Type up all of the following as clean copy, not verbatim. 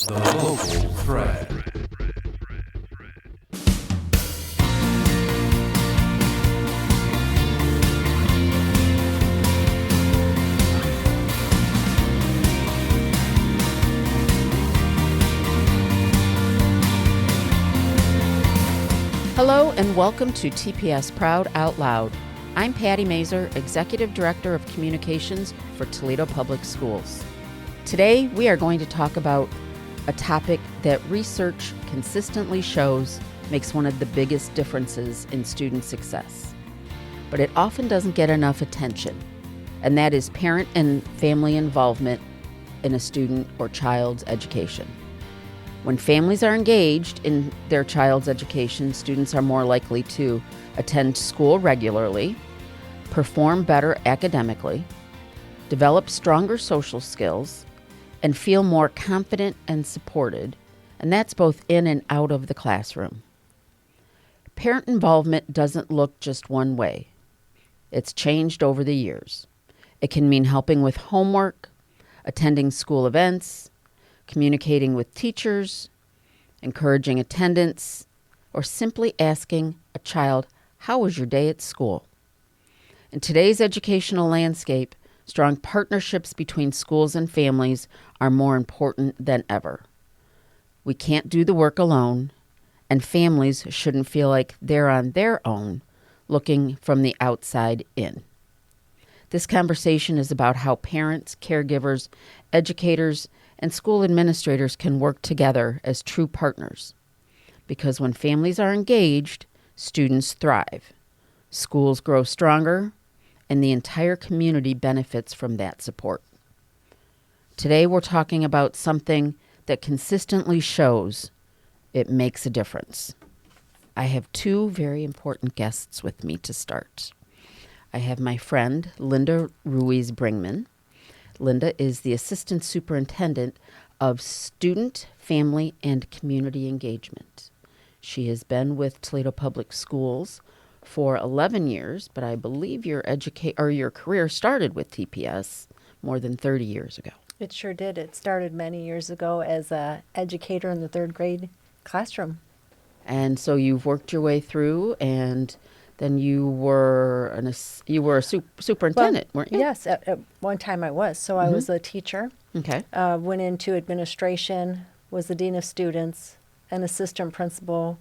The Local Thread. Hello and welcome to TPS Proud Out Loud. I'm Patty Mazer, Executive Director of Communications for Toledo Public Schools. Today we are going to talk about a topic that research consistently shows makes one of the biggest differences in student success. But it often doesn't get enough attention, and that is parent and family involvement in a student or child's education. When families are engaged in their child's education, students are more likely to attend school regularly, perform better academically, develop stronger social skills, and feel more confident and supported, and that's both in and out of the classroom. Parent involvement doesn't look just one way. It's changed over the years. It can mean helping with homework, attending school events, communicating with teachers, encouraging attendance, or simply asking a child, "How was your day at school?" In today's educational landscape, strong partnerships between schools and families are more important than ever. We can't do the work alone, and families shouldn't feel like they're on their own, looking from the outside in. This conversation is about how parents, caregivers, educators, and school administrators can work together as true partners. Because when families are engaged, students thrive, schools grow stronger, and the entire community benefits from that support. Today we're talking about something that consistently shows it makes a difference. I have two very important guests with me to start. I have my friend, Linda Bringman. Linda is the Assistant Superintendent of Student, Family, and Community Engagement. She has been with Toledo Public Schools for 11 years, but I believe your career started with TPS more than 30 years ago. It sure did. It started many years ago as an educator in the third grade classroom. And so you've worked your way through, and then you were a superintendent, weren't you? Yes, at one time I was. So I was a teacher. Okay. Went into administration, was the dean of students, an assistant principal,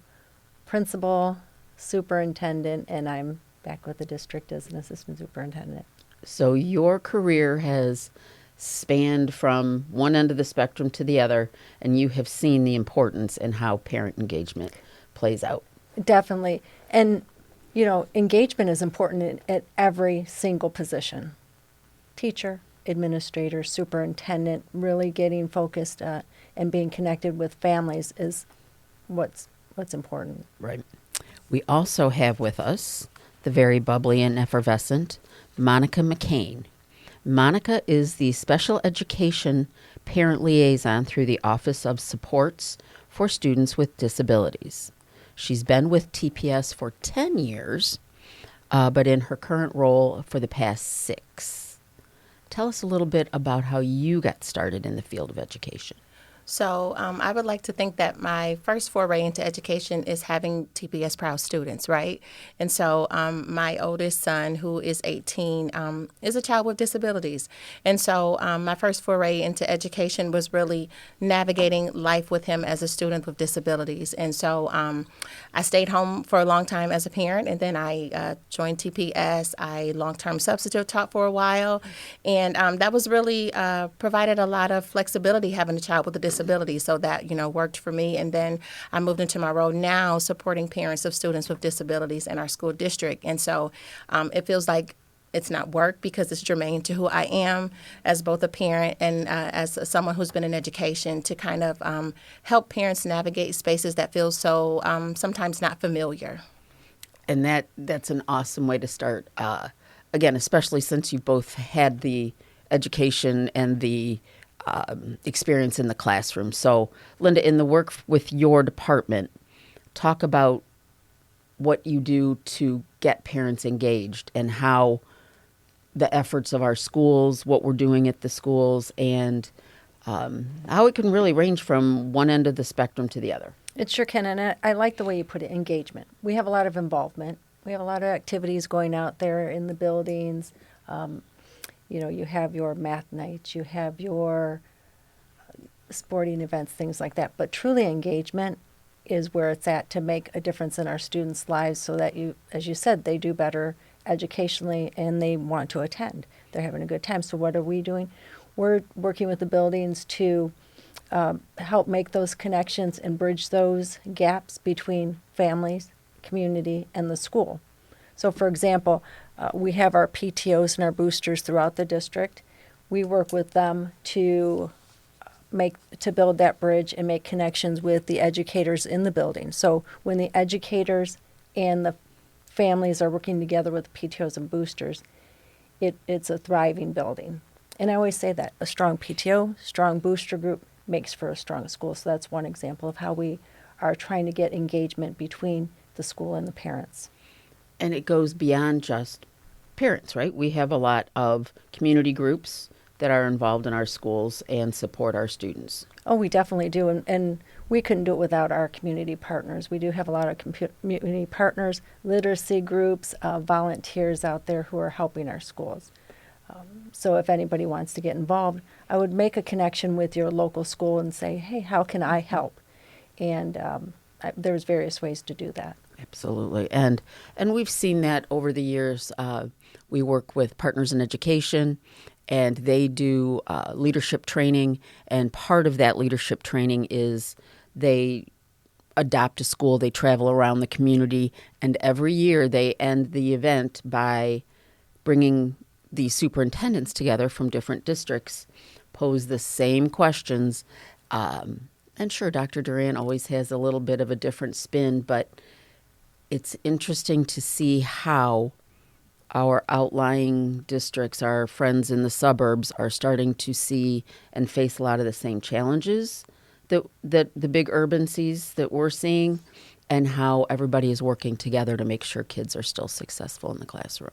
superintendent, and I'm back with the district as an assistant superintendent. So your career has spanned from one end of the spectrum to the other, and you have seen the importance in how parent engagement plays out. Definitely. And engagement is important at every single position. Teacher, administrator, superintendent, really getting focused and being connected with families is what's important. Right. We also have with us the very bubbly and effervescent Monica McCain. Monica is the Special Education Parent Liaison through the Office of Supports for Students with Disabilities. She's been with TPS for 10 years, but in her current role for the past 6. Tell us a little bit about how you got started in the field of education. So I would like to think that my first foray into education is having TPS Proud students, right? And so my oldest son, who is 18, is a child with disabilities. And so my first foray into education was really navigating life with him as a student with disabilities. And so I stayed home for a long time as a parent, and then I joined TPS. I long-term substitute taught for a while, and that was really provided a lot of flexibility having a child with a disability. So that, worked for me. And then I moved into my role now supporting parents of students with disabilities in our school district. And so it feels like it's not work because it's germane to who I am as both a parent and as someone who's been in education to kind of help parents navigate spaces that feel so sometimes not familiar. And that's an awesome way to start. Again, especially since you both had the education and the experience in the classroom. So, Linda, in the work with your department, talk about what you do to get parents engaged and how the efforts of our schools, what we're doing at the schools, and how it can really range from one end of the spectrum to the other. It sure can, and I like the way you put it, engagement. We have a lot of involvement. We have a lot of activities going out there in the buildings. You have your math nights, you have your sporting events, things like that. But truly engagement is where it's at to make a difference in our students' lives so that as you said, they do better educationally and they want to attend. They're having a good time. So what are we doing? We're working with the buildings to help make those connections and bridge those gaps between families, community, and the school. So, for example, we have our PTOs and our boosters throughout the district. We work with them to build that bridge and make connections with the educators in the building. So when the educators and the families are working together with the PTOs and boosters, it's a thriving building. And I always say that a strong PTO, strong booster group makes for a strong school. So that's one example of how we are trying to get engagement between the school and the parents. And it goes beyond just parents, right? We have a lot of community groups that are involved in our schools and support our students. Oh, we definitely do. And we couldn't do it without our community partners. We do have a lot of community partners, literacy groups, volunteers out there who are helping our schools. So if anybody wants to get involved, I would make a connection with your local school and say, hey, how can I help? And there's various ways to do that. Absolutely. And we've seen that over the years. We work with Partners in Education, and they do leadership training. And part of that leadership training is they adopt a school, they travel around the community, and every year they end the event by bringing the superintendents together from different districts, pose the same questions. And sure, Dr. Duran always has a little bit of a different spin, but it's interesting to see how our outlying districts, our friends in the suburbs, are starting to see and face a lot of the same challenges that the big urban sees that we're seeing, and how everybody is working together to make sure kids are still successful in the classroom.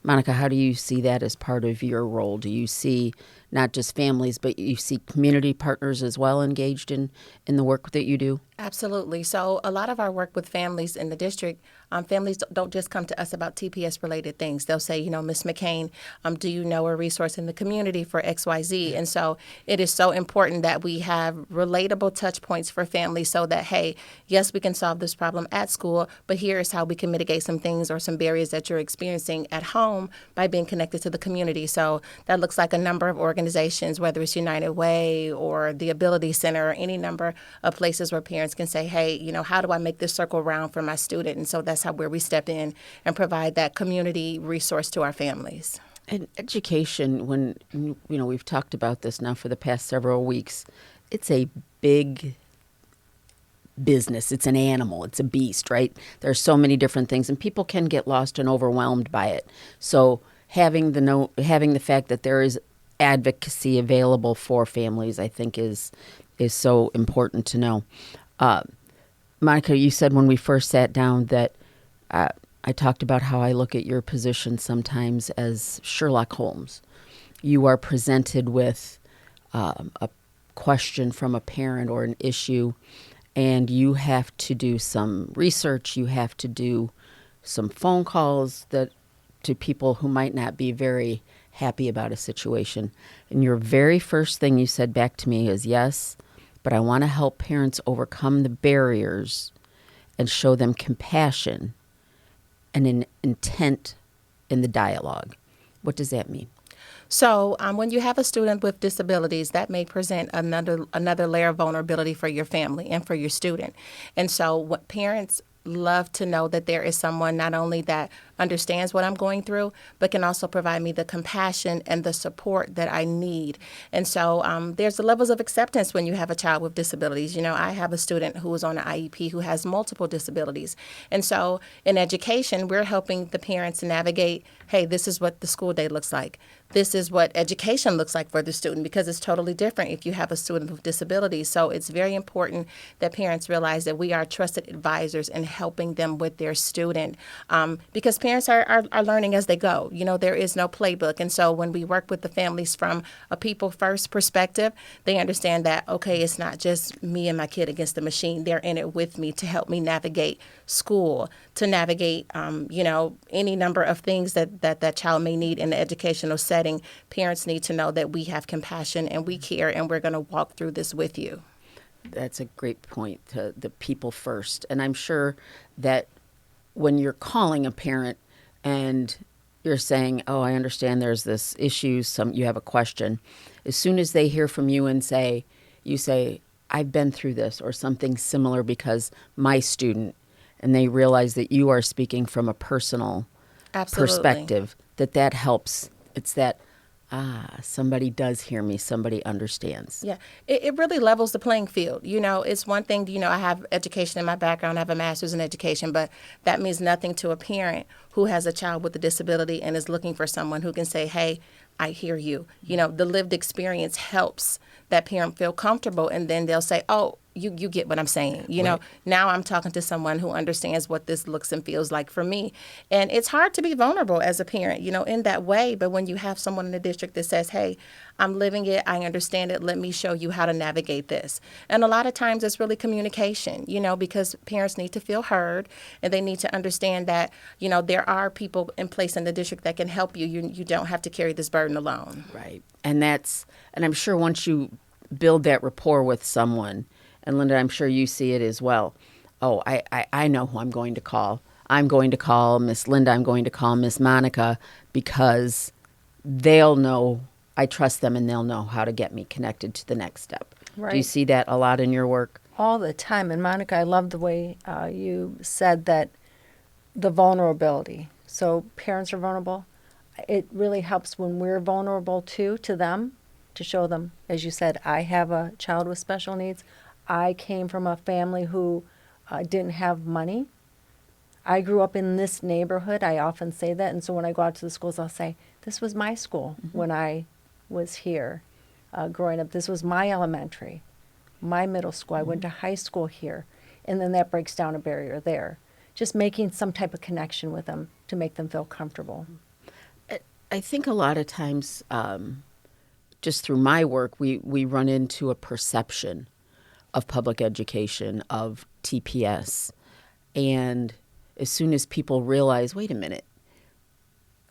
Monica, how do you see that as part of your role? Do you see not just families, but you see community partners as well engaged in the work that you do? Absolutely. So a lot of our work with families in the district, families don't just come to us about TPS-related things. They'll say, Ms. McCain, do you know a resource in the community for XYZ? And so it is so important that we have relatable touch points for families so that, hey, yes, we can solve this problem at school, but here is how we can mitigate some things or some barriers that you're experiencing at home by being connected to the community. So that looks like a number of organizations, whether it's United Way or the Ability Center or any number of places where parents can say, hey, how do I make this circle round for my student? And so that's where we step in and provide that community resource to our families. And education, when, we've talked about this now for the past several weeks, it's a big business. It's an animal. It's a beast, right? There's so many different things, and people can get lost and overwhelmed by it. So having the fact that there is advocacy available for families, I think is so important to know. Monica, you said when we first sat down that I talked about how I look at your position sometimes as Sherlock Holmes. You are presented with a question from a parent or an issue, and you have to do some research. You have to do some phone calls to people who might not be very happy about a situation. And your very first thing you said back to me is, yes, but I want to help parents overcome the barriers and show them compassion and an intent in the dialogue. What does that mean? So when you have a student with disabilities, that may present another layer of vulnerability for your family and for your student. And so what parents love to know that there is someone not only that understands what I'm going through, but can also provide me the compassion and the support that I need. And so there's the levels of acceptance when you have a child with disabilities. I have a student who is on an IEP who has multiple disabilities. And so in education, we're helping the parents navigate, hey, this is what the school day looks like. this is what education looks like for the student, because it's totally different if you have a student with disabilities. So it's very important that parents realize that we are trusted advisors in helping them with their student, because parents are learning as they go. There is no playbook. And so when we work with the families from a people first perspective, they understand that, okay, it's not just me and my kid against the machine. They're in it with me to help me navigate school, to navigate, any number of things that child may need in the educational setting. Parents need to know that we have compassion and we care, and we're going to walk through this with you. That's a great point, to the people first. And I'm sure that when you're calling a parent and you're saying, oh, I understand there's this issue, you have a question, as soon as they hear from you and you say, I've been through this or something similar because my student, and they realize that you are speaking from a personal perspective, that helps. It's that, somebody does hear me, somebody understands. Yeah, it really levels the playing field. It's one thing, I have education in my background, I have a master's in education, but that means nothing to a parent who has a child with a disability and is looking for someone who can say, hey, I hear you. The lived experience helps that parent feel comfortable, and then they'll say, oh, you get what I'm saying. Right. Now I'm talking to someone who understands what this looks and feels like for me. And it's hard to be vulnerable as a parent, in that way. But when you have someone in the district that says, hey, I'm living it, I understand it, let me show you how to navigate this. And a lot of times it's really communication, because parents need to feel heard, and they need to understand that, there are people in place in the district that can help you. You don't have to carry this burden alone. Right. And I'm sure once you build that rapport with someone, and Linda, I'm sure you see it as well. Oh, I know who I'm going to call. I'm going to call Miss Linda. I'm going to call Miss Monica, because they'll know, I trust them, and they'll know how to get me connected to the next step. Right. Do you see that a lot in your work? All the time. And Monica, I love the way you said that the vulnerability. So parents are vulnerable. It really helps when we're vulnerable too to them, to show them, as you said, I have a child with special needs. I came from a family who didn't have money. I grew up in this neighborhood. I often say that. And so when I go out to the schools, I'll say, this was my school when I was here growing up. This was my elementary, my middle school. I went to high school here. And then that breaks down a barrier there. Just making some type of connection with them to make them feel comfortable. I think a lot of times, just through my work, we run into a perception of public education, of TPS. And as soon as people realize, wait a minute,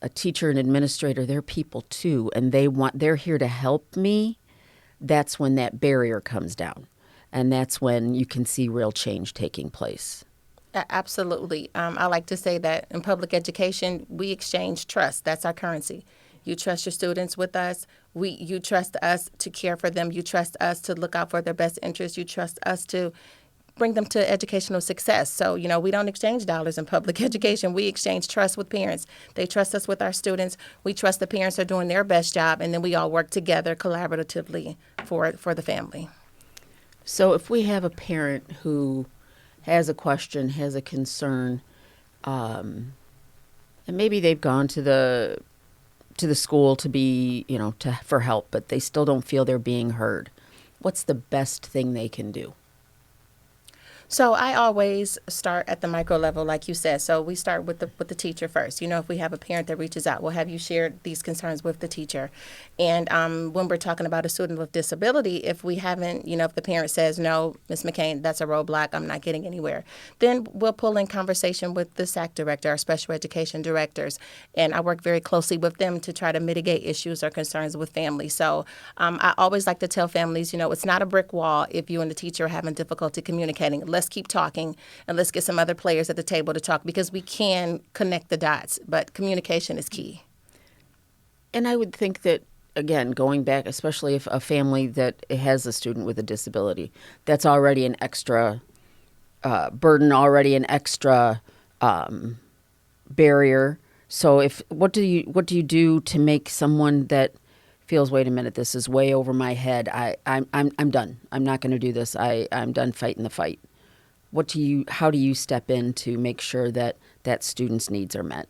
a teacher and administrator, they're people too, and they're here to help me, that's when that barrier comes down. And that's when you can see real change taking place. Absolutely. I like to say that in public education, we exchange trust. That's our currency. You trust your students with us. You trust us to care for them. You trust us to look out for their best interests. You trust us to bring them to educational success. So, we don't exchange dollars in public education. We exchange trust with parents. They trust us with our students. We trust the parents are doing their best job, and then we all work together collaboratively for the family. So if we have a parent who has a question, has a concern, and maybe they've gone to the school to be, for help, but they still don't feel they're being heard, what's the best thing they can do? So I always start at the micro level, like you said. So we start with the teacher first. If we have a parent that reaches out, we'll have you share these concerns with the teacher. And when we're talking about a student with disability, if we haven't, if the parent says, no, Ms. McCain, that's a roadblock, I'm not getting anywhere, then we'll pull in conversation with the SAC director, our special education directors. And I work very closely with them to try to mitigate issues or concerns with families. So I always like to tell families, it's not a brick wall if you and the teacher are having difficulty communicating. Let's keep talking, and let's get some other players at the table to talk, because we can connect the dots, but communication is key. And I would think that, again, going back, especially if a family that has a student with a disability, that's already an extra burden, already an extra barrier. So what do you do to make someone that feels, wait a minute, this is way over my head, I'm done, I'm not going to do this, I'm done fighting the fight? How do you step in to make sure that student's needs are met?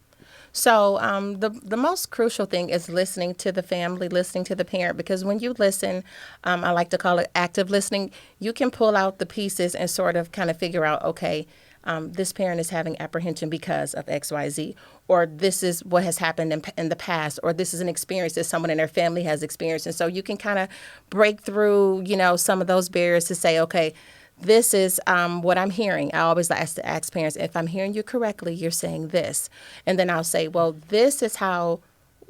So the most crucial thing is listening to the family, listening to the parent, because when you listen, I like to call it active listening, you can pull out the pieces and sort of kind of figure out, okay, this parent is having apprehension because of X, Y, Z, or this is what has happened in the past, or this is an experience that someone in their family has experienced. And so you can kind of break through, some of those barriers to say, okay, this is what I'm hearing. I always like to ask parents, if I'm hearing you correctly, you're saying this. And then I'll say, well, this is how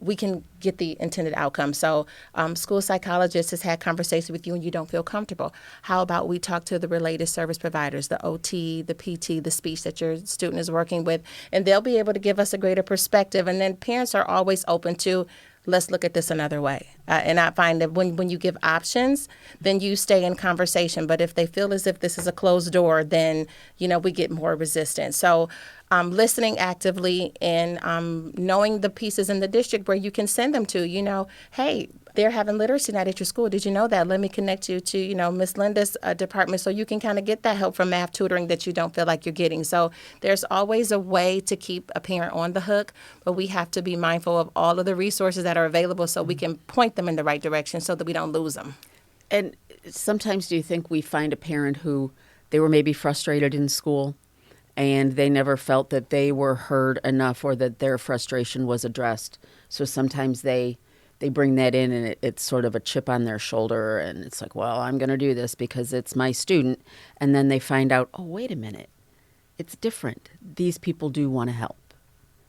we can get the intended outcome. So school psychologist has had conversations with you and you don't feel comfortable. How about we talk to the related service providers, the OT, the PT, the speech that your student is working with, and they'll be able to give us a greater perspective. And then parents are always open to, let's look at this another way. And I find that when you give options, then you stay in conversation. But if they feel as if this is a closed door, then, we get more resistance. So listening actively and knowing the pieces in the district where you can send them to, hey, they're having literacy night at your school. Did you know that? Let me connect you to, Miss Linda's department so you can kind of get that help from math tutoring that you don't feel like you're getting. So there's always a way to keep a parent on the hook, but we have to be mindful of all of the resources that are available so we can point them in the right direction so that we don't lose them. And sometimes do you think we find a parent who they were maybe frustrated in school and they never felt that they were heard enough or that their frustration was addressed? So sometimes they bring that in and it's sort of a chip on their shoulder and it's like, well, I'm going to do this because it's my student. And then they find out, oh, wait a minute, it's different. These people do want to help.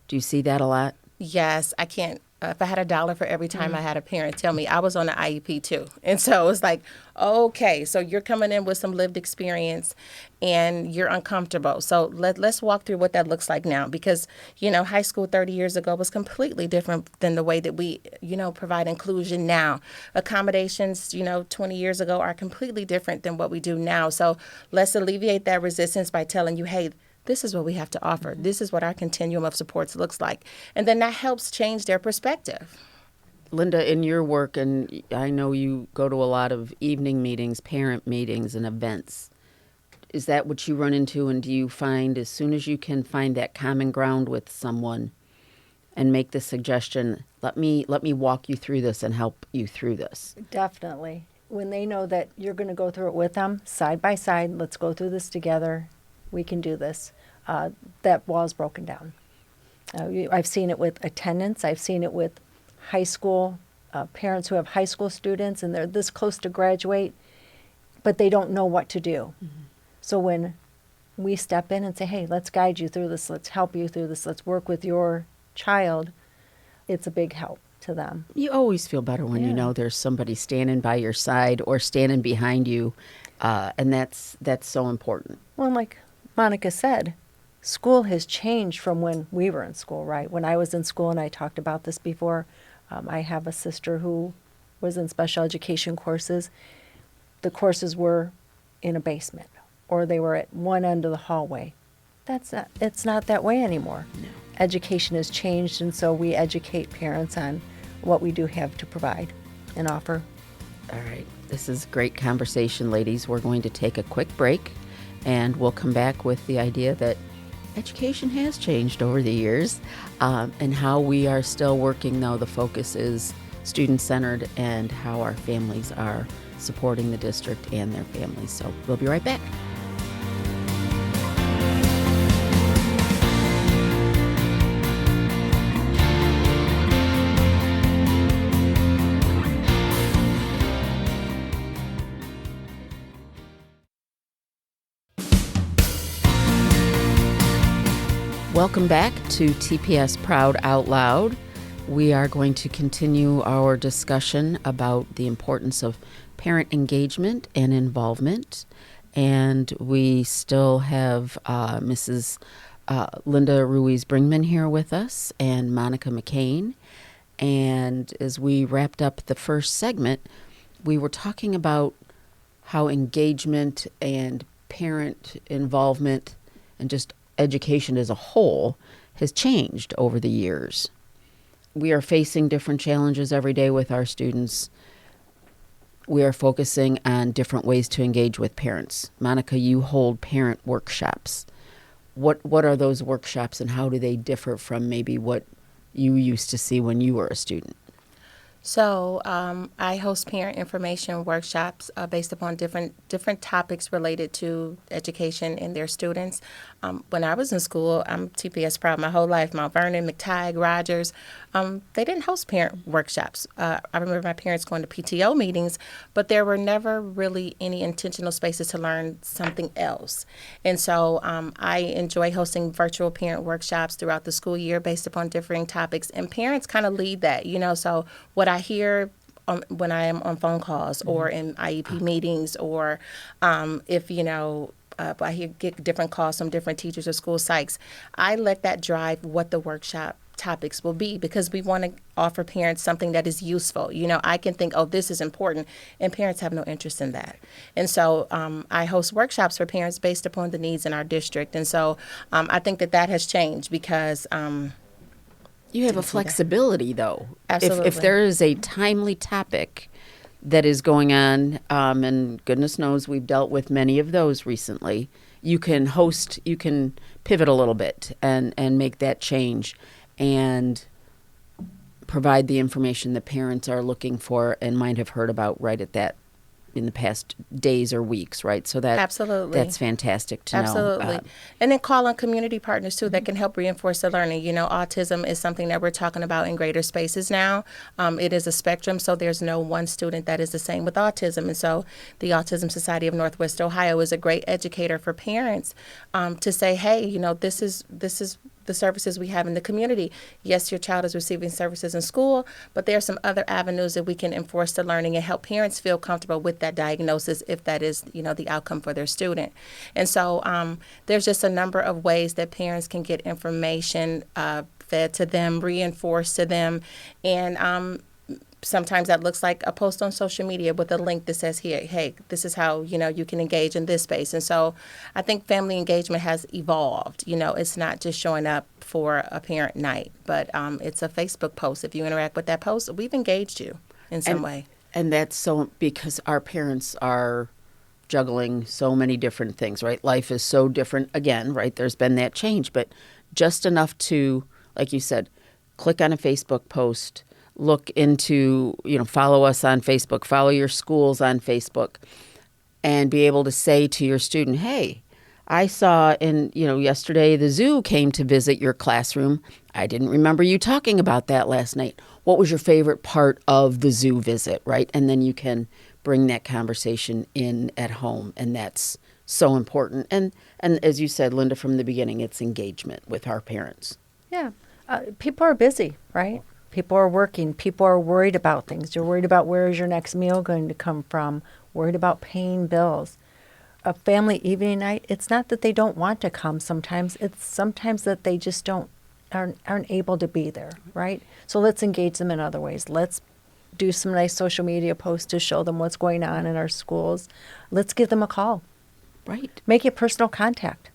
Do you see that a lot? Yes, I can't. If I had $1 for every time I had a parent tell me I was on the IEP too. And so it's like, okay, so you're coming in with some lived experience and you're uncomfortable. So let's walk through what that looks like now because, high school 30 years ago was completely different than the way that we, provide inclusion now. Accommodations, 20 years ago are completely different than what we do now. So let's alleviate that resistance by telling you, hey, this is what we have to offer. This is what our continuum of supports looks like. And then that helps change their perspective. Linda, in your work, and I know you go to a lot of evening meetings, parent meetings, and events. Is that what you run into? And do you find as soon as you can find that common ground with someone and make the suggestion, let me walk you through this and help you through this? Definitely. When they know that you're going to go through it with them, side by side, let's go through this together. We can do this. That wall is broken down. I've seen it with attendance. I've seen it with high school parents who have high school students and they're this close to graduate, but they don't know what to do. Mm-hmm. So when we step in and say, hey, let's guide you through this, let's help you through this, let's work with your child, it's a big help to them. You always feel better when you know there's somebody standing by your side or standing behind you, and that's so important. Well, like Monica said, school has changed from when we were in school, right? When I was in school, and I talked about this before, I have a sister who was in special education courses. The courses were in a basement, or they were at one end of the hallway. It's not that way anymore. No. Education has changed, and so we educate parents on what we do have to provide and offer. All right. This is great conversation, ladies. We're going to take a quick break. And we'll come back with the idea that education has changed over the years and how we are still working, though the focus is student-centered and how our families are supporting the district and their families. So we'll be right back. Welcome back to TPS Proud Out Loud. We are going to continue our discussion about the importance of parent engagement and involvement. And we still have Mrs. Linda Bringman here with us and Monica McCain. And as we wrapped up the first segment, we were talking about how engagement and parent involvement and just education as a whole has changed over the years. We are facing different challenges every day with our students. We are focusing on different ways to engage with parents. Monica, you hold parent workshops. What are those workshops and how do they differ from maybe what you used to see when you were a student? So I host parent information workshops based upon different topics related to education and their students. When I was in school, I'm TPS proud my whole life. Mount Vernon, McTighe, Rogers, they didn't host parent workshops. I remember my parents going to PTO meetings, but there were never really any intentional spaces to learn something else. And so I enjoy hosting virtual parent workshops throughout the school year based upon differing topics. And parents kind of lead that, so what I hear when I am on phone calls or in IEP meetings, or if get different calls from different teachers or school psychs, I let that drive what the workshop topics will be, because we want to offer parents something that is useful. I can think, oh, this is important, and parents have no interest in that. And so I host workshops for parents based upon the needs in our district. And so I think that has changed because You have a flexibility, though. Absolutely. If there is a timely topic that is going on, and goodness knows we've dealt with many of those recently, you can pivot a little bit and make that change and provide the information that parents are looking for and might have heard about right at that in the past days or weeks, right? So Absolutely. That's fantastic to know. Absolutely. And then call on community partners, too, that can help reinforce the learning. Autism is something that we're talking about in greater spaces now. It is a spectrum, so there's no one student that is the same with autism. And so the Autism Society of Northwest Ohio is a great educator for parents to say, hey, this is the services we have in the community. Yes, your child is receiving services in school, but there are some other avenues that we can enforce the learning and help parents feel comfortable with that diagnosis if that is, the outcome for their student. And so there's just a number of ways that parents can get information fed to them, reinforced to them, and sometimes that looks like a post on social media with a link that says, here, hey, this is how, you can engage in this space. And so I think family engagement has evolved. It's not just showing up for a parent night, but it's a Facebook post. If you interact with that post, we've engaged you in some way. And that's so because our parents are juggling so many different things, right? Life is so different again, right? There's been that change, but just enough to, like you said, click on a Facebook post, look into, follow us on Facebook, follow your schools on Facebook, and be able to say to your student, hey, I saw yesterday the zoo came to visit your classroom. I didn't remember you talking about that last night. What was your favorite part of the zoo visit, right? And then you can bring that conversation in at home, and that's so important. And as you said, Linda, from the beginning, it's engagement with our parents. Yeah. People are busy, right? People are working. People are worried about things. You're worried about where is your next meal going to come from, worried about paying bills. A family evening night, it's not that they don't want to come sometimes. It's sometimes that they just aren't able to be there, right? So let's engage them in other ways. Let's do some nice social media posts to show them what's going on in our schools. Let's give them a call. Right. Make it personal contact.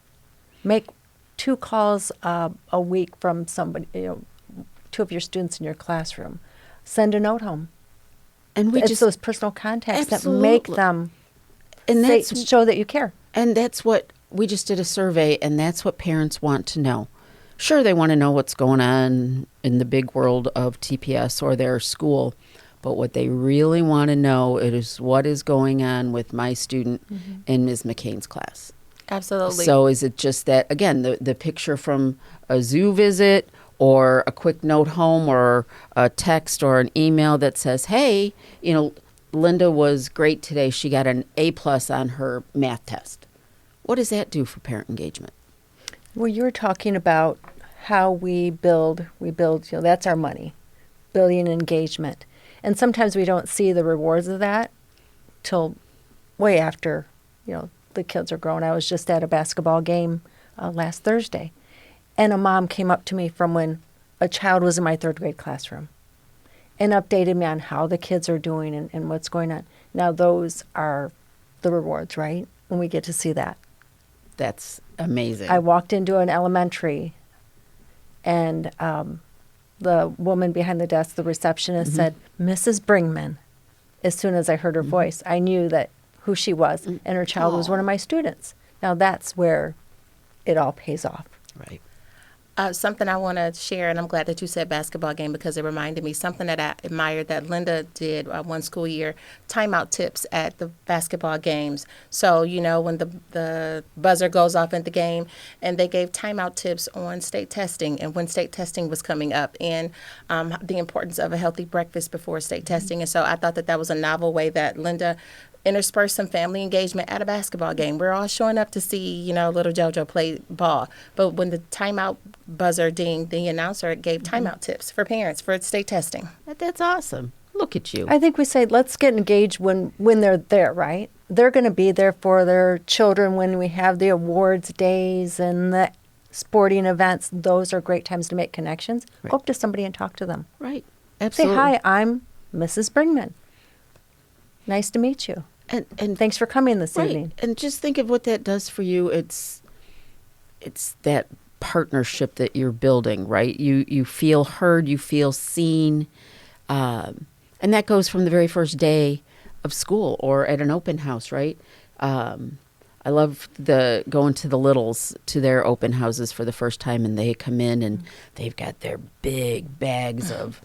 Make 2 calls a week from somebody, 2 of your students in your classroom. Send a note home. And it's those personal contacts Absolutely. that make them show that you care. And that's what we just did a survey, and that's what parents want to know. Sure, they want to know what's going on in the big world of TPS or their school, but what they really want to know is what is going on with my student in Ms. McCain's class. Absolutely. So is it just that, again, the picture from a zoo visit, or a quick note home, or a text or an email that says, hey, Linda was great today. She got an A+ on her math test. What does that do for parent engagement? Well, you were talking about how we build, that's our money, building engagement. And sometimes we don't see the rewards of that till way after, the kids are grown. I was just at a basketball game last Thursday. And a mom came up to me from when a child was in my 3rd grade classroom and updated me on how the kids are doing and what's going on. Now, those are the rewards, right? When we get to see that. That's amazing. I walked into an elementary, and the woman behind the desk, the receptionist, said, Mrs. Bringman. As soon as I heard her voice, I knew that who she was, and her child was one of my students. Now, that's where it all pays off. Right. Something I want to share, and I'm glad that you said basketball game because it reminded me something that I admired that Linda did one school year, timeout tips at the basketball games. So, when the buzzer goes off in the game, and they gave timeout tips on state testing and when state testing was coming up, and the importance of a healthy breakfast before state testing. And so I thought that was a novel way that Linda intersperse some family engagement at a basketball game. We're all showing up to see, little JoJo play ball. But when the timeout buzzer dinged, the announcer gave timeout tips for parents for state testing. That's awesome. Look at you. I think we say let's get engaged when they're there, right? They're going to be there for their children when we have the awards days and the sporting events. Those are great times to make connections. Right. Go up to somebody and talk to them. Right. Absolutely. Say, hi, I'm Mrs. Bringman. Nice to meet you. And Thanks for coming this right. evening. And just think of what that does for you. It's that partnership that you're building, right? You feel heard, you feel seen, and that goes from the very first day of school or at an open house, right? I love going to the littles to their open houses for the first time, and they come in and they've got their big bags of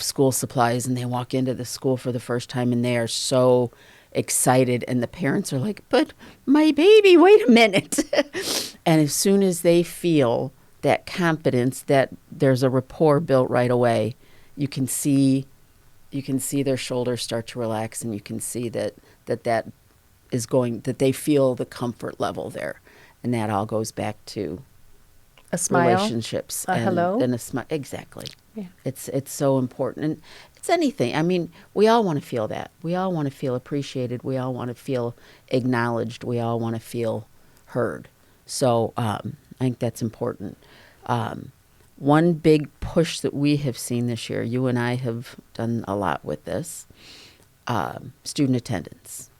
school supplies, and they walk into the school for the first time, and they are so excited, and the parents are like, but my baby, wait a minute. And as soon as they feel that confidence, that there's a rapport built right away, you can see their shoulders start to relax, and you can see that is going, that they feel the comfort level there. And that all goes back to A smile, relationships. a hello. And a smile. Exactly. Yeah. It's so important. And it's anything. I mean, we all want to feel that. We all want to feel appreciated. We all want to feel acknowledged. We all want to feel heard. So I think that's important. One big push that we have seen this year, you and I have done a lot with this, student attendance.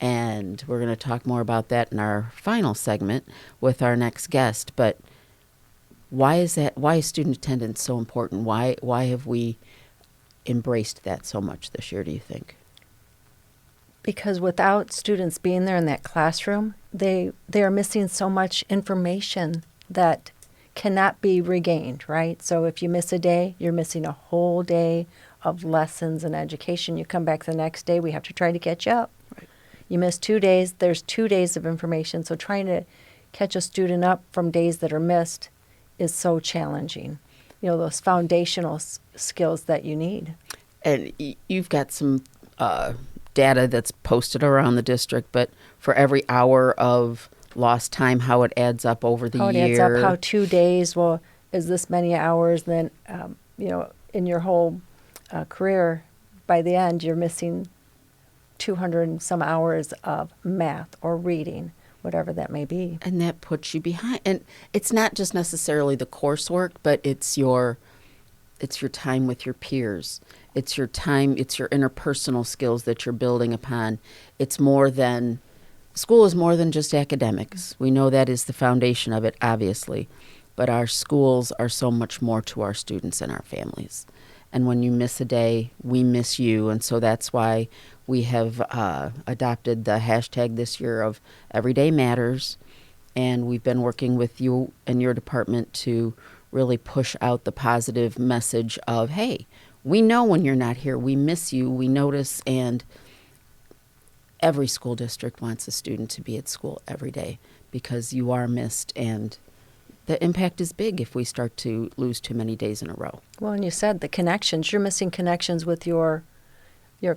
And we're going to talk more about that in our final segment with our next guest. But why is that? Why is student attendance so important? Why have we embraced that so much this year, do you think? Because without students being there in that classroom, they are missing so much information that cannot be regained, right? So if you miss a day, you're missing a whole day of lessons and education. You come back the next day, we have to try to catch up. Right. You miss 2 days, there's 2 days of information. So trying to catch a student up from days that are missed is so challenging. Those foundational skills that you need. And you've got some data that's posted around the district, but for every hour of lost time, how it adds up over the How it year. adds up, how 2 days, well, is this many hours, then, in your whole career, by the end, you're missing 200 and some hours of math or reading, whatever that may be. And that puts you behind. And it's not just necessarily the coursework, but it's your time with your peers. It's your time, it's your interpersonal skills that you're building upon. School is more than just academics. We know that is the foundation of it, obviously. But our schools are so much more to our students and our families. And when you miss a day, we miss you. And so that's why we have adopted the hashtag this year of Everyday Matters. And we've been working with you and your department to really push out the positive message of, hey, we know when you're not here. We miss you. We notice. And every school district wants a student to be at school every day because you are missed. And the impact is big if we start to lose too many days in a row. Well, and you said the connections. You're missing connections with your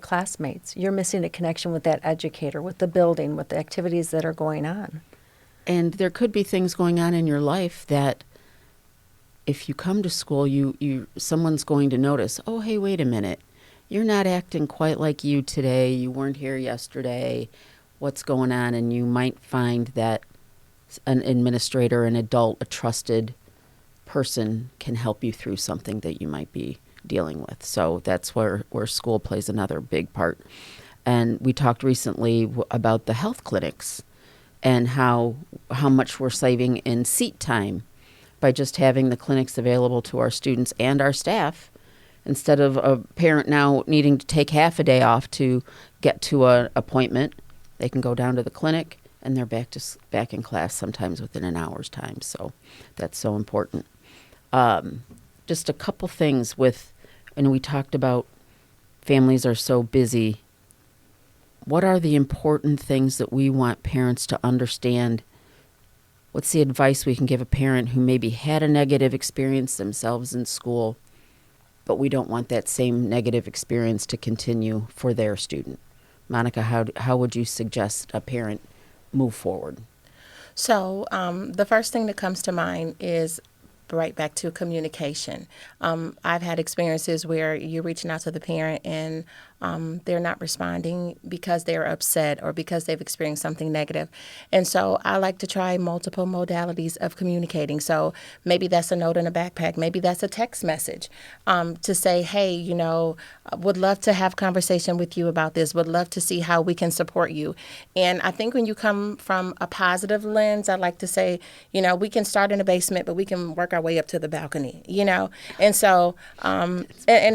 classmates. You're missing a connection with that educator, with the building, with the activities that are going on. And there could be things going on in your life that if you come to school, someone's going to notice, oh, hey, wait a minute. You're not acting quite like you today. You weren't here yesterday. What's going on? And you might find that an administrator, an adult, a trusted person can help you through something that you might be dealing with. So that's where school plays another big part. And we talked recently about the health clinics and how much we're saving in seat time by just having the clinics available to our students and our staff. Instead of a parent now needing to take half a day off to get to an appointment, they can go down to the clinic and they're back in class sometimes within an hour's time. So that's so important. Just a couple things and we talked about families are so busy. What are the important things that we want parents to understand? What's the advice we can give a parent who maybe had a negative experience themselves in school, but we don't want that same negative experience to continue for their student? Monica, how would you suggest a parent move forward? So the first thing that comes to mind is right back to communication. I've had experiences where you're reaching out to the parent and they're not responding because they're upset or because they've experienced something negative. And so I like to try multiple modalities of communicating. So maybe that's a note in a backpack. Maybe that's a text message to say, hey, would love to have conversation with you about this. Would love to see how we can support you. And I think when you come from a positive lens, I like to say, we can start in the basement, but we can work our way up to the balcony, And so, and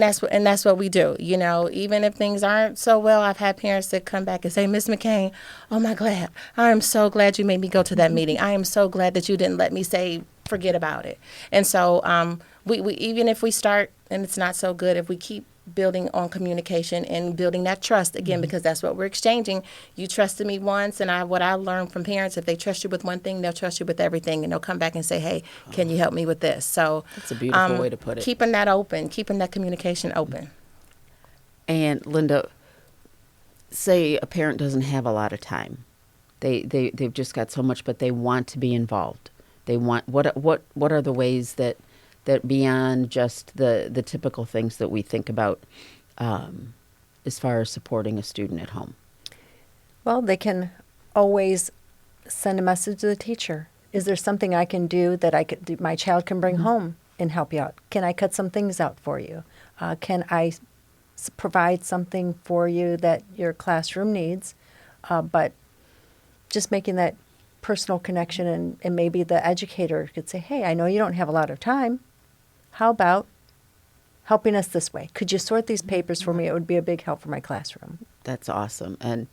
that's what we do, even if things aren't so well. I've had parents that come back and say, Miss McCain, I am so glad you made me go to that meeting. I am so glad that you didn't let me say, forget about it. And so we even if we start and it's not so good, if we keep building on communication and building that trust again, because that's what we're exchanging. You trusted me once, and what I learned from parents, if they trust you with one thing, they'll trust you with everything, and they'll come back and say, hey, can you help me with this? So that's a beautiful way to put it. Keeping that open, keeping that communication open. And Linda, say a parent doesn't have a lot of time. They've just got so much, but they want to be involved. They want what are the ways that beyond just the typical things that we think about as far as supporting a student at home? Well, they can always send a message to the teacher. Is there something I can do that my child can bring home and help you out? Can I cut some things out for you? Can I provide something for you that your classroom needs? But just making that personal connection, and maybe the educator could say, hey, I know you don't have a lot of time. How about helping us this way? Could you sort these papers for me? It would be a big help for my classroom. That's awesome. And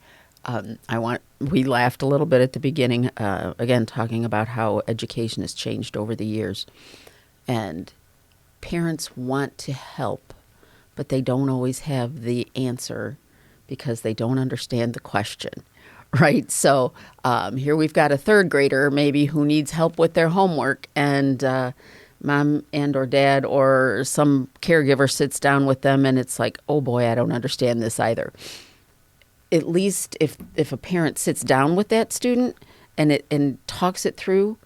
we laughed a little bit at the beginning, again, talking about how education has changed over the years. And parents want to help, but they don't always have the answer because they don't understand the question, right? So here we've got a third grader maybe who needs help with their homework, and mom and or dad or some caregiver sits down with them and it's like, oh boy, I don't understand this either. At least if a parent sits down with that student and talks it through,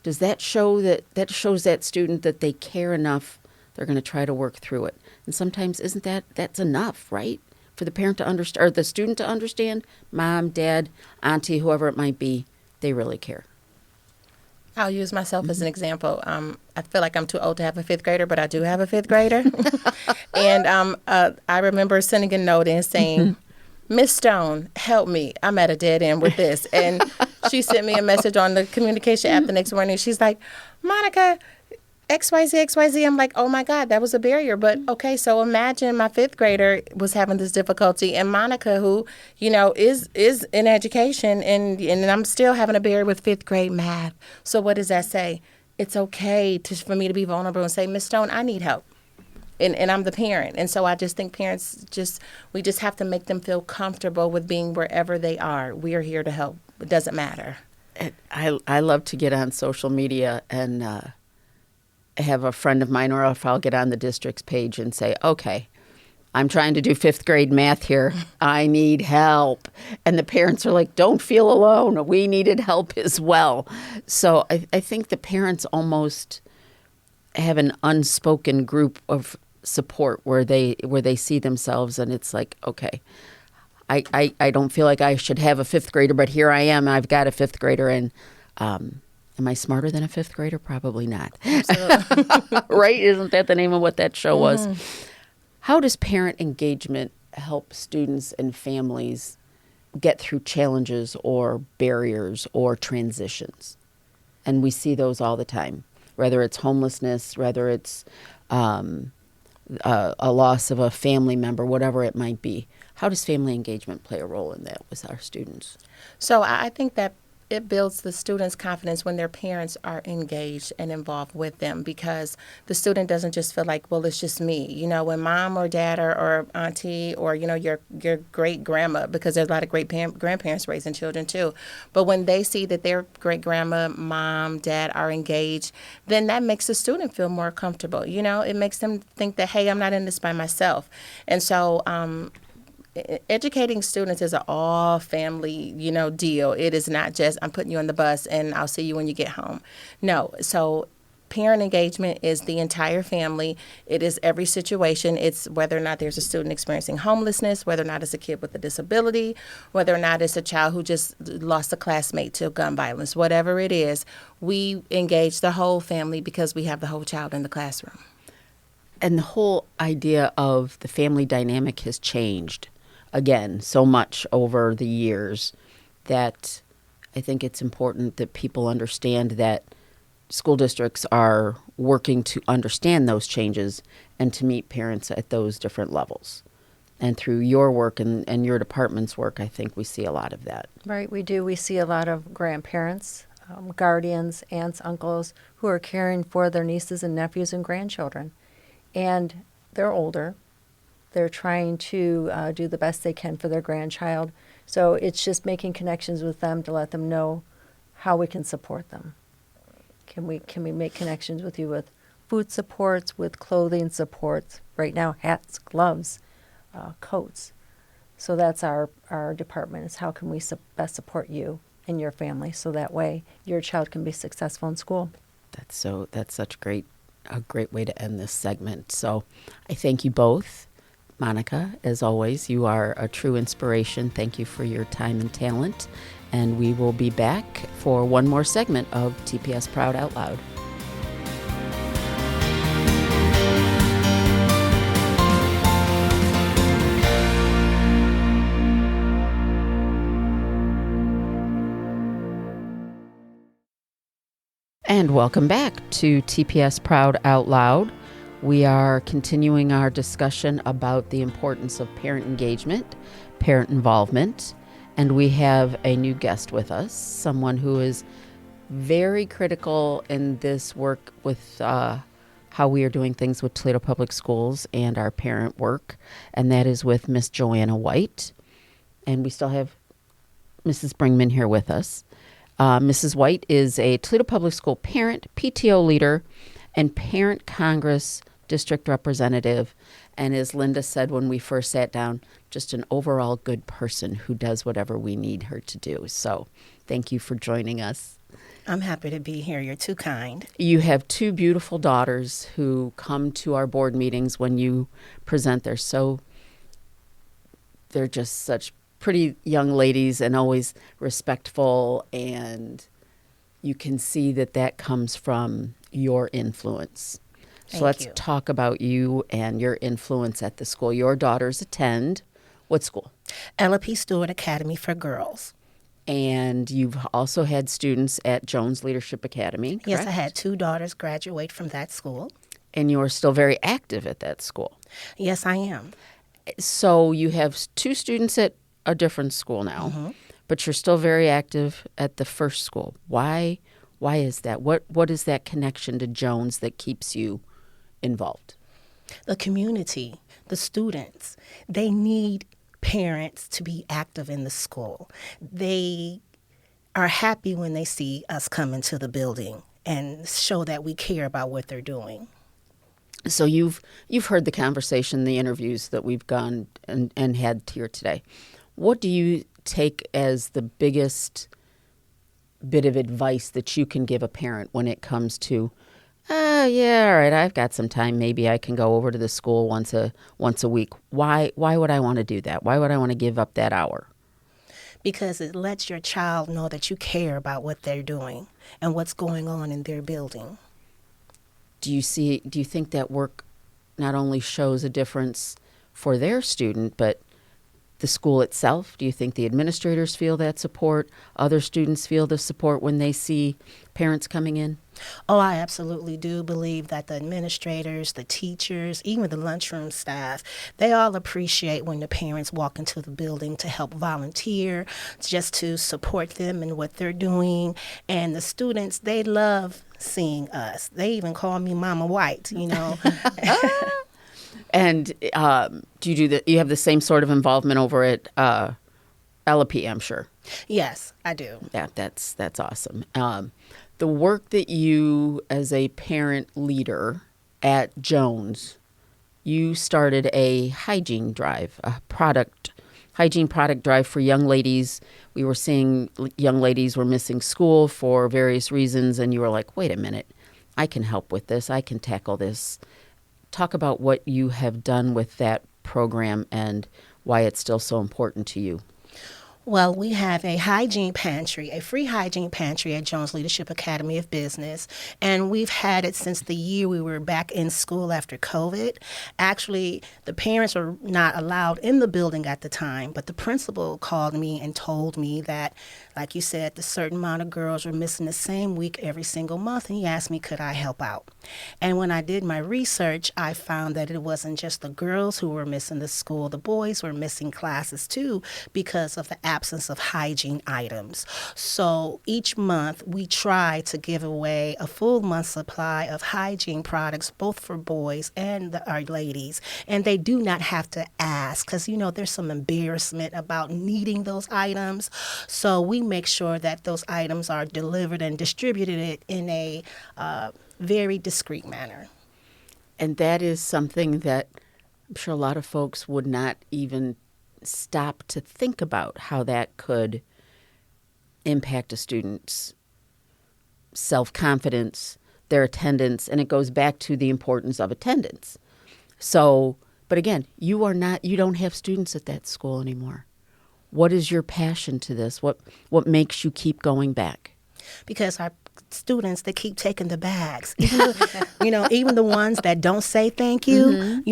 does that shows that student that they care enough, they're going to try to work through it. And sometimes that's enough, right? For the parent to understand, or the student to understand, mom, dad, auntie, whoever it might be, they really care. I'll use myself as an example. I feel like I'm too old to have a fifth grader, but I do have a fifth grader. And I remember sending a note in saying, Miss Stone, help me. I'm at a dead end with this. And she sent me a message on the communication app the next morning. She's like, Monica, XYZ. I'm like, oh my God, that was a barrier. But okay, so imagine my fifth grader was having this difficulty, and Monica, who, is in education, and I'm still having a barrier with fifth grade math. So what does that say? It's okay for me to be vulnerable and say, Miss Stone, I need help. And I'm the parent. And so I just think parents we just have to make them feel comfortable with being wherever they are. We are here to help. It doesn't matter. I love to get on social media and have a friend of mine, or if I'll get on the district's page and say, okay, I'm trying to do fifth grade math here. I need help. And the parents are like, don't feel alone. We needed help as well. So I think the parents almost have an unspoken group of support where they see themselves, and it's like, okay, I don't feel like I should have a fifth grader, but here I am. I've got a fifth grader, and am I smarter than a fifth grader? Probably not. Right? Isn't that the name of what that show was? How does parent engagement help students and families get through challenges or barriers or transitions? And we see those all the time, whether it's homelessness, whether it's a loss of a family member, whatever it might be. How does family engagement play a role in that with our students? So I think that it builds the students' confidence when their parents are engaged and involved with them, because the student doesn't just feel like, well, it's just me. When mom or dad or auntie or, your great grandma, because there's a lot of great grandparents raising children too. But when they see that their great grandma, mom, dad are engaged, then that makes the student feel more comfortable. It makes them think that, hey, I'm not in this by myself. And so, educating students is an all family, deal. It is not just I'm putting you on the bus and I'll see you when you get home. No. So parent engagement is the entire family. It is every situation. It's whether or not there's a student experiencing homelessness, whether or not it's a kid with a disability, whether or not it's a child who just lost a classmate to gun violence, whatever it is, we engage the whole family because we have the whole child in the classroom. And the whole idea of the family dynamic has changed, again, so much over the years that I think it's important that people understand that school districts are working to understand those changes and to meet parents at those different levels. And through your work and your department's work, I think we see a lot of that. Right, we do. We see a lot of grandparents, guardians, aunts, uncles who are caring for their nieces and nephews and grandchildren. And they're older. They're trying to do the best they can for their grandchild. So it's just making connections with them to let them know how we can support them. Can we make connections with you with food supports, with clothing supports? Right now, hats, gloves, coats. So that's our department, is how can we best support you and your family so that way your child can be successful in school. That's such a great way to end this segment. So I thank you both. Monica, as always, you are a true inspiration. Thank you for your time and talent. And we will be back for one more segment of TPS Proud Out Loud. And welcome back to TPS Proud Out Loud. We are continuing our discussion about the importance of parent engagement, parent involvement, and we have a new guest with us, someone who is very critical in this work with how we are doing things with Toledo Public Schools and our parent work, and that is with Miss Joanna White. And we still have Mrs. Bringman here with us. Mrs. White is a Toledo Public School parent, PTO leader, and Parent Congress district representative, and as Linda said when we first sat down, just an overall good person who does whatever we need her to do. So thank you for joining us. I'm happy to be here. You're too kind. You have two beautiful daughters who come to our board meetings when you present. They're just such pretty young ladies and always respectful, and you can see that comes from your influence. So let's talk about you and your influence at the school. Your daughters attend what school? Ella P. Stewart Academy for Girls. And you've also had students at Jones Leadership Academy, correct? Yes, I had two daughters graduate from that school. And you're still very active at that school. Yes, I am. So you have two students at a different school now, but you're still very active at the first school. Why is that? What is that connection to Jones that keeps you involved? The community, the students, they need parents to be active in the school. They are happy when they see us come into the building and show that we care about what they're doing. So you've heard the conversation, the interviews that we've gone and had here today. What do you take as the biggest bit of advice that you can give a parent when it comes to, yeah, all right, I've got some time. Maybe I can go over to the school once a week. Why would I want to do that? Why would I want to give up that hour? Because it lets your child know that you care about what they're doing and what's going on in their building. Do you think that work not only shows a difference for their student, but the school itself? Do you think the administrators feel that support? Other students feel the support when they see parents coming in? Oh, I absolutely do believe that the administrators, the teachers, even the lunchroom staff, they all appreciate when the parents walk into the building to help volunteer, just to support them in what they're doing. And the students, they love seeing us. They even call me Mama White, you know. And do you have the same sort of involvement over at LP, I'm sure? Yes, I do. Yeah, that's awesome. The work that you, as a parent leader at Jones, you started a hygiene drive, hygiene product drive for young ladies. We were seeing young ladies were missing school for various reasons, and you were like, wait a minute, I can help with this. I can tackle this. Talk about what you have done with that program and why it's still so important to you. Well, we have a hygiene pantry, a free hygiene pantry at Jones Leadership Academy of Business, and we've had it since the year we were back in school after COVID. Actually, the parents were not allowed in the building at the time, but the principal called me and told me that, like you said, the certain amount of girls were missing the same week every single month, and he asked me, could I help out? And when I did my research, I found that it wasn't just the girls who were missing the school, the boys were missing classes too because of the absence of hygiene items. So each month we try to give away a full month supply of hygiene products, both for boys and our ladies. And they do not have to ask because, you know, there's some embarrassment about needing those items. So we make sure that those items are delivered and distributed in a very discreet manner. And that is something that I'm sure a lot of folks would not even stop to think about, how that could impact a student's self-confidence, their attendance, and it goes back to the importance of attendance. So, but again, you don't have students at that school anymore. What is your passion to this? What makes you keep going back? Because our students, they keep taking the bags. Even the ones that don't say thank you,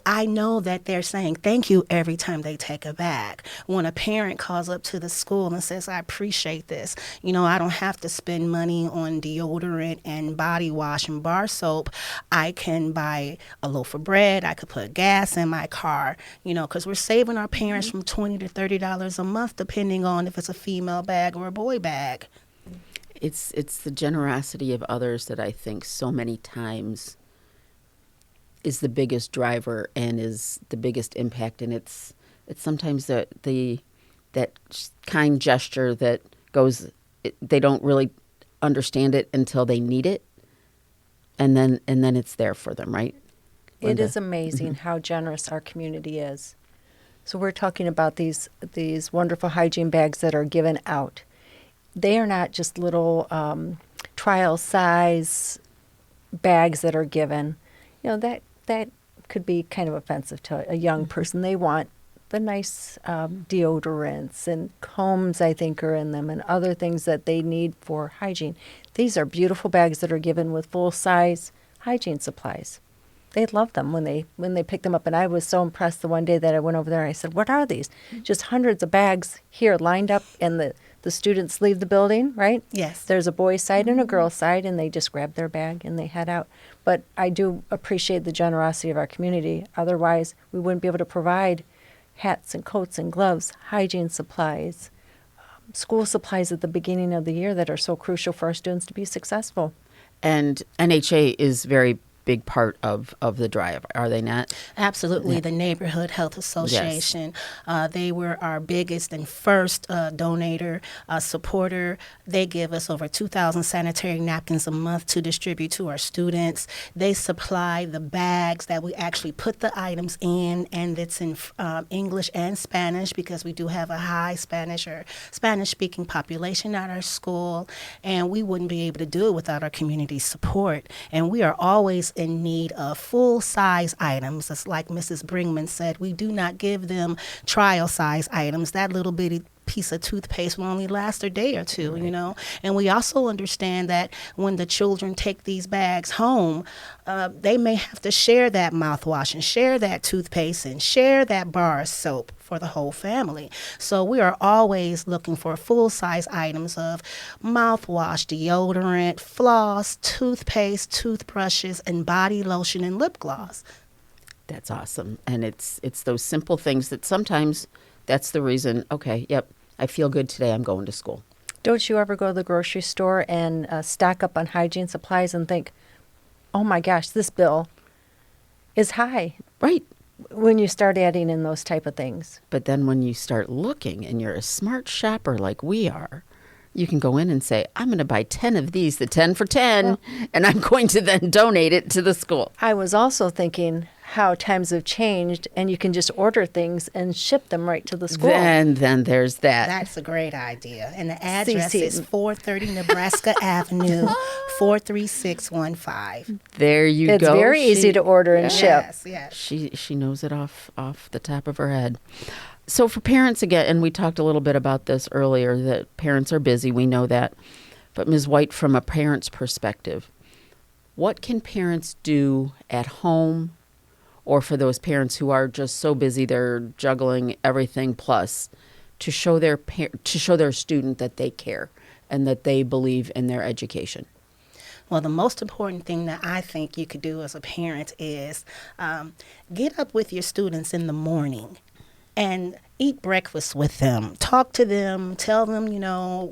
I know that they're saying thank you every time they take a bag. When a parent calls up to the school and says, I appreciate this, I don't have to spend money on deodorant and body wash and bar soap. I can buy a loaf of bread. I could put gas in my car, because we're saving our parents from $20 to $30 a month, depending on if it's a female bag or a boy bag. It's the generosity of others that I think so many times is the biggest driver and is the biggest impact. And it's sometimes that kind gesture that goes, they don't really understand it until they need it, and then it's there for them, right, Linda? It is amazing how generous our community is. So we're talking about these wonderful hygiene bags that are given out. They are not just little trial size bags that are given. That could be kind of offensive to a young person. They want the nice deodorants and combs, I think, are in them, and other things that they need for hygiene. These are beautiful bags that are given with full size hygiene supplies. They love them when they pick them up, and I was so impressed the one day that I went over there. I said, "What are these?" Just hundreds of bags here lined up, and the students leave the building, right? Yes. There's a boys' side and a girls' side, and they just grab their bag and they head out. But I do appreciate the generosity of our community. Otherwise, we wouldn't be able to provide hats and coats and gloves, hygiene supplies, school supplies at the beginning of the year that are so crucial for our students to be successful. And NHA is very big part of the drive, are they not? Absolutely. Yeah. The Neighborhood Health Association, yes. They were our biggest and first donator, supporter. They give us over 2,000 sanitary napkins a month to distribute to our students. They supply the bags that we actually put the items in, and it's in English and Spanish, because we do have a high Spanish or Spanish-speaking population at our school, and we wouldn't be able to do it without our community support. And we are always in need of full-size items. It's like Mrs. Bringman said, we do not give them trial-size items. That little bitty piece of toothpaste will only last a day or two, you know. And we also understand that when the children take these bags home, they may have to share that mouthwash and share that toothpaste and share that bar of soap for the whole family. So we are always looking for full-size items of mouthwash, deodorant, floss, toothpaste, toothbrushes, and body lotion and lip gloss. That's awesome. And it's those simple things that sometimes that's the reason, okay, yep, I feel good today, I'm going to school. Don't you ever go to the grocery store and stock up on hygiene supplies and think, oh my gosh, this bill is high? Right. When you start adding in those type of things. But then when you start looking and you're a smart shopper like we are, you can go in and say, I'm going to buy 10 of these, the 10 for 10, and I'm going to then donate it to the school. I was also thinking how times have changed and you can just order things and ship them right to the school. Then there's that. That's a great idea. And the address CC. is 430 Nebraska Avenue, 43615. There you It's go. very easy to order and ship. Yes, yes. She knows it off the top of her head. So for parents, again, and we talked a little bit about this earlier, that parents are busy. We know that. But Ms. White, from a parent's perspective, what can parents do at home, or for those parents who are just so busy they're juggling everything plus, to show their student that they care and that they believe in their education? Well, the most important thing that I think you could do as a parent is get up with your students in the morning and eat breakfast with them. Talk to them. Tell them, you know,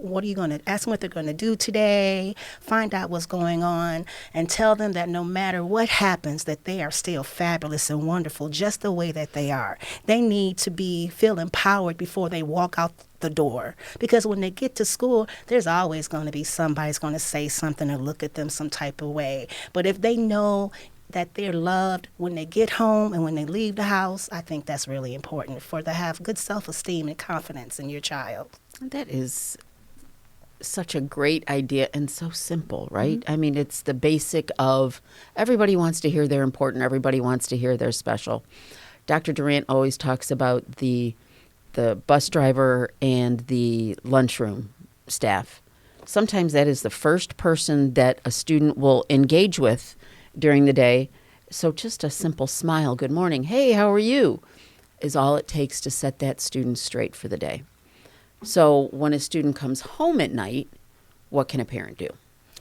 ask them what they're going to do today. Find out what's going on. And tell them that no matter what happens, that they are still fabulous and wonderful just the way that they are. They need to feel empowered before they walk out the door. Because when they get to school, there's always going to be somebody's going to say something or look at them some type of way. But if they know that they're loved when they get home and when they leave the house, I think that's really important to have good self-esteem and confidence in your child. That is such a great idea and so simple, right? I mean, it's the basic of everybody wants to hear they're important. Everybody wants to hear they're special. Dr. Durant always talks about the bus driver and the lunchroom staff. Sometimes that is the first person that a student will engage with during the day. So just a simple smile, good morning, hey, how are you, is all it takes to set that student straight for the day. So when a student comes home at night, what can a parent do?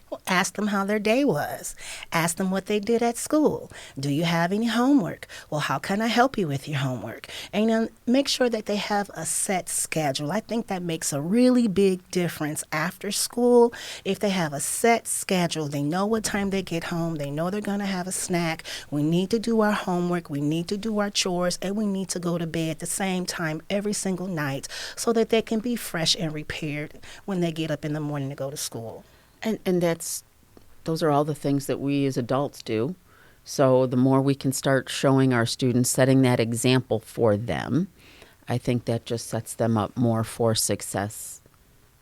Well, ask them how their day was. Ask them what they did at school. Do you have any homework? Well, how can I help you with your homework? And make sure that they have a set schedule. I think that makes a really big difference after school. If they have a set schedule, they know what time they get home. They know they're going to have a snack. We need to do our homework. We need to do our chores. And we need to go to bed at the same time every single night so that they can be fresh and repaired when they get up in the morning to go to school. And those are all the things that we as adults do. So the more we can start showing our students, setting that example for them, I think that just sets them up more for success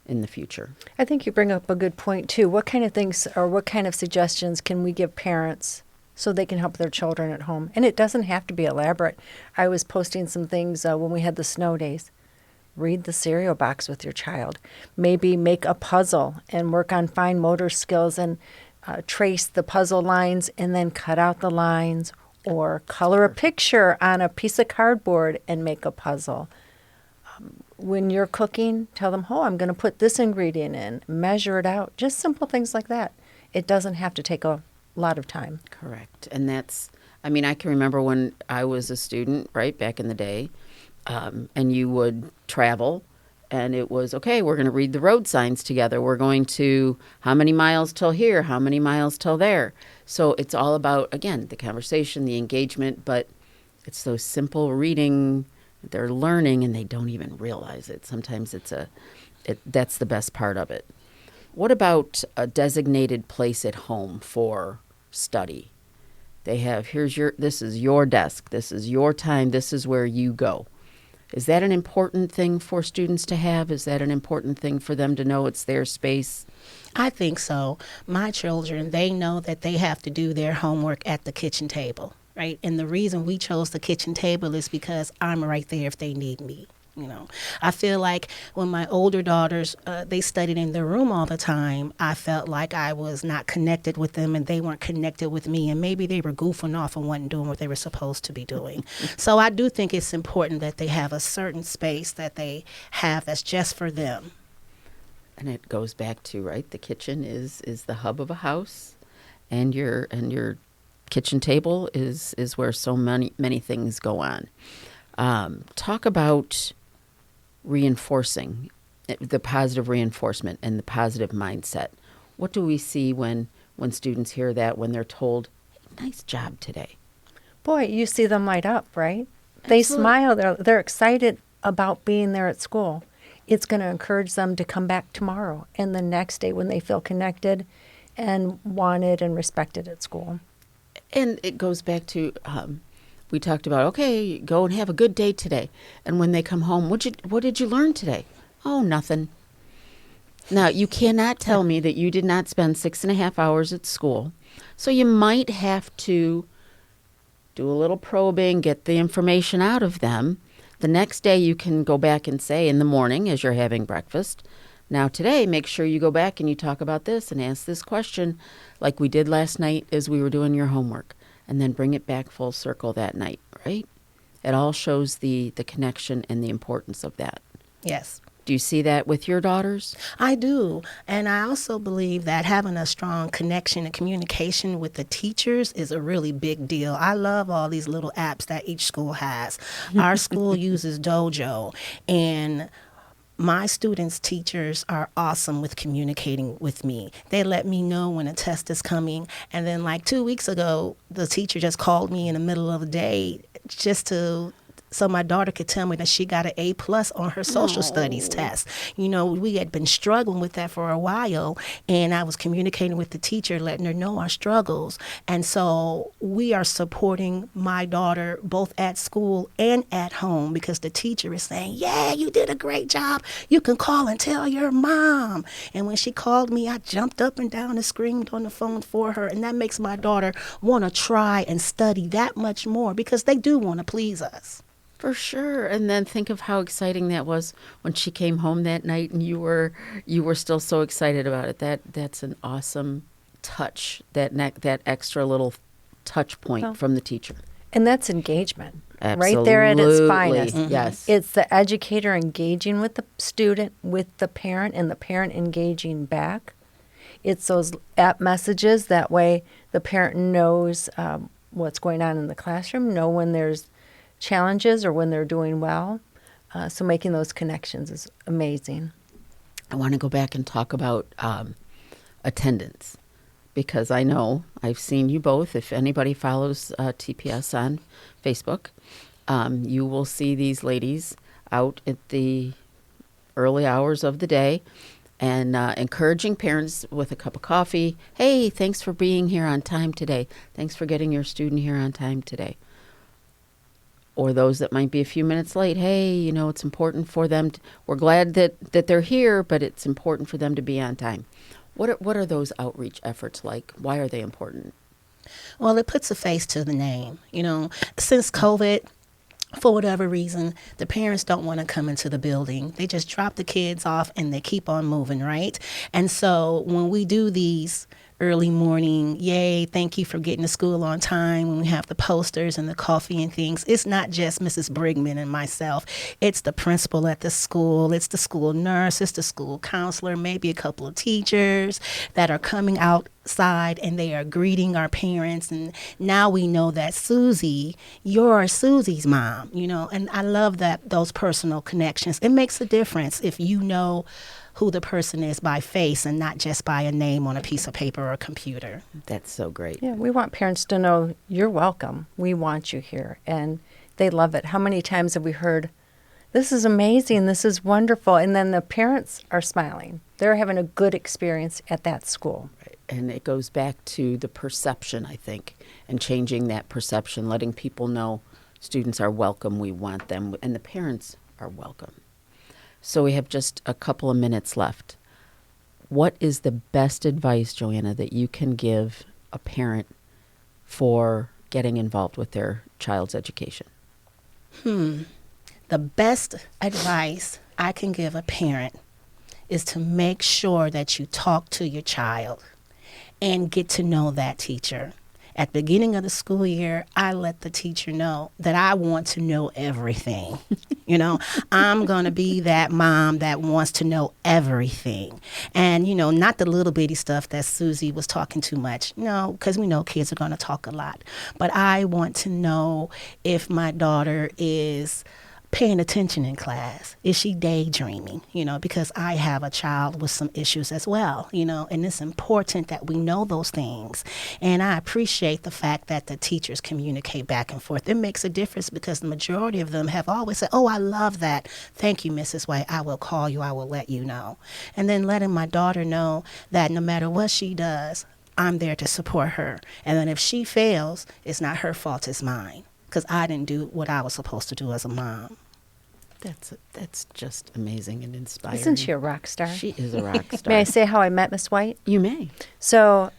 in the future. I think you bring up a good point, too. What kind of things or what kind of suggestions can we give parents so they can help their children at home? And it doesn't have to be elaborate. I was posting some things when we had the snow days. Read the cereal box with your child. Maybe make a puzzle and work on fine motor skills and trace the puzzle lines and then cut out the lines, or color a picture on a piece of cardboard and make a puzzle. When you're cooking, tell them, oh, I'm going to put this ingredient in, measure it out. Just simple things like that. It doesn't have to take a lot of time. Correct. And I can remember when I was a student, right, back in the day, and you would travel, and it was, okay, we're going to read the road signs together. We're going to, how many miles till here? How many miles till there? So it's all about, again, the conversation, the engagement, but it's those simple reading. They're learning, and they don't even realize it. Sometimes that's the best part of it. What about a designated place at home for study? They have, this is your desk. This is your time. This is where you go. Is that an important thing for students to have? Is that an important thing for them to know it's their space? I think so. My children, they know that they have to do their homework at the kitchen table, right? And the reason we chose the kitchen table is because I'm right there if they need me. You know, I feel like when my older daughters, they studied in their room all the time, I felt like I was not connected with them and they weren't connected with me. And maybe they were goofing off and wasn't doing what they were supposed to be doing. So I do think it's important that they have a certain space that they have that's just for them. And it goes back to, right, the kitchen is the hub of a house, and your kitchen table is where so many things go on. Talk about reinforcing, the positive reinforcement and the positive mindset. What do we see when students hear that, when they're told, hey, nice job today? Boy, you see them light up, right? They smile. They're excited about being there at school. It's going to encourage them to come back tomorrow and the next day when they feel connected and wanted and respected at school. And it goes back to, we talked about, okay, go and have a good day today. And when they come home, what did you learn today? Oh, nothing. Now, you cannot tell me that you did not spend 6.5 hours at school. So you might have to do a little probing, get the information out of them. The next day you can go back and say in the morning as you're having breakfast, now today make sure you go back and you talk about this and ask this question like we did last night as we were doing your homework, and then bring it back full circle that night, right? It all shows the connection and the importance of that. Yes. Do you see that with your daughters? I do. And I also believe that having a strong connection and communication with the teachers is a really big deal. I love all these little apps that each school has. Our school uses Dojo, and my students' teachers are awesome with communicating with me. They let me know when a test is coming. And then like 2 weeks ago, the teacher just called me in the middle of the day so my daughter could tell me that she got an A+ on her social studies test. You know, we had been struggling with that for a while, and I was communicating with the teacher, letting her know our struggles. And so we are supporting my daughter both at school and at home, because the teacher is saying, yeah, you did a great job. You can call and tell your mom. And when she called me, I jumped up and down and screamed on the phone for her. And that makes my daughter want to try and study that much more, because they do want to please us. For sure. And then think of how exciting that was when she came home that night and you were still so excited about it. That's an awesome touch, that extra little touch point from the teacher. And that's engagement. Absolutely. Right there at its finest. Mm-hmm. Yes. It's the educator engaging with the student, with the parent, and the parent engaging back. It's those app messages. That way the parent knows what's going on in the classroom, know when there's challenges or when they're doing well. So making those connections is amazing. I want to go back and talk about attendance, because I know I've seen you both. If anybody follows TPS on Facebook, you will see these ladies out at the early hours of the day and encouraging parents with a cup of coffee. Hey, thanks for being here on time today. Thanks for getting your student here on time today. Or those that might be a few minutes late. Hey, you know, it's important for them. We're glad that they're here, but it's important for them to be on time. What are those outreach efforts like? Why are they important? Well, it puts a face to the name. You know, since COVID, for whatever reason, the parents don't want to come into the building. They just drop the kids off and they keep on moving, right? And so when we do these early morning, yay, thank you for getting to school on time, when we have the posters and the coffee and things, it's not just Mrs. Bringman and myself. It's the principal at the school, it's the school nurse, it's the school counselor, maybe a couple of teachers that are coming outside and they are greeting our parents. And now we know that Susie, you're Susie's mom, you know, and I love that, those personal connections. It makes a difference if you know who the person is by face and not just by a name on a piece of paper or a computer. That's so great. Yeah, we want parents to know you're welcome. We want you here. And they love it. How many times have we heard, this is amazing, this is wonderful, and then the parents are smiling. They're having a good experience at that school. Right. And it goes back to the perception, I think, and changing that perception, letting people know students are welcome, we want them, and the parents are welcome. So we have just a couple of minutes left. What is the best advice, Joanna, that you can give a parent for getting involved with their child's education? The best advice I can give a parent is to make sure that you talk to your child and get to know that teacher. At the beginning of the school year, I let the teacher know that I want to know everything. I'm going to be that mom that wants to know everything. And, not the little bitty stuff that Susie was talking too much. No, because we know kids are going to talk a lot. But I want to know if my daughter is paying attention in class. Is she daydreaming? Because I have a child with some issues as well, and it's important that we know those things. And I appreciate the fact that the teachers communicate back and forth. It makes a difference because the majority of them have always said, oh, I love that. Thank you, Mrs. White. I will call you. I will let you know. And then letting my daughter know that no matter what she does, I'm there to support her. And then if she fails, it's not her fault, it's mine. Because I didn't do what I was supposed to do as a mom. That's just amazing and inspiring. Isn't she a rock star? She is a rock star. May I say how I met Miss White? You may. So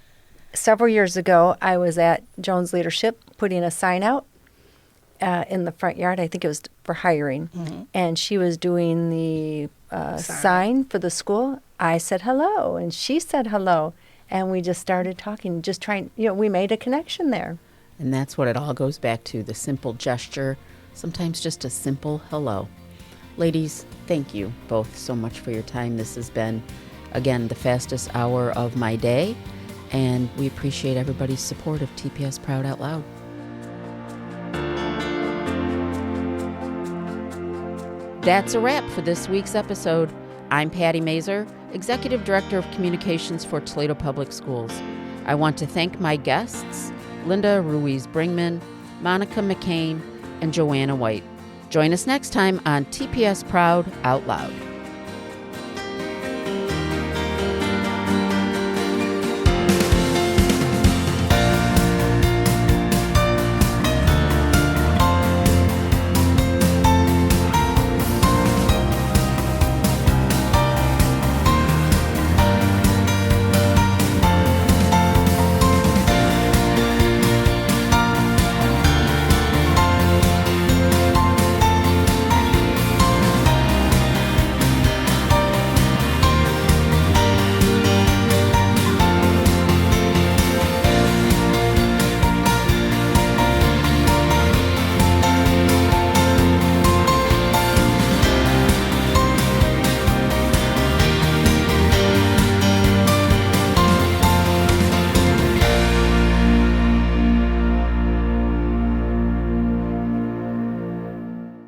several years ago, I was at Jones Leadership putting a sign out in the front yard. I think it was for hiring. Mm-hmm. And she was doing the sign for the school. I said hello, and she said hello. And we just started talking, just trying, we made a connection there. And that's what it all goes back to, the simple gesture, sometimes just a simple hello. Ladies, thank you both so much for your time. This has been, again, the fastest hour of my day, and we appreciate everybody's support of TPS Proud Out Loud. That's a wrap for this week's episode. I'm Patty Mazer, Executive Director of Communications for Toledo Public Schools. I want to thank my guests, Linda Bringman, Monica McCain, and Joanna White. Join us next time on TPS Proud Out Loud.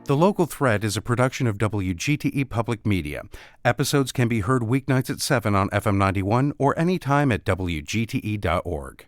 The Local Thread is a production of WGTE Public Media. Episodes can be heard weeknights at 7 on FM 91 or anytime at WGTE.org.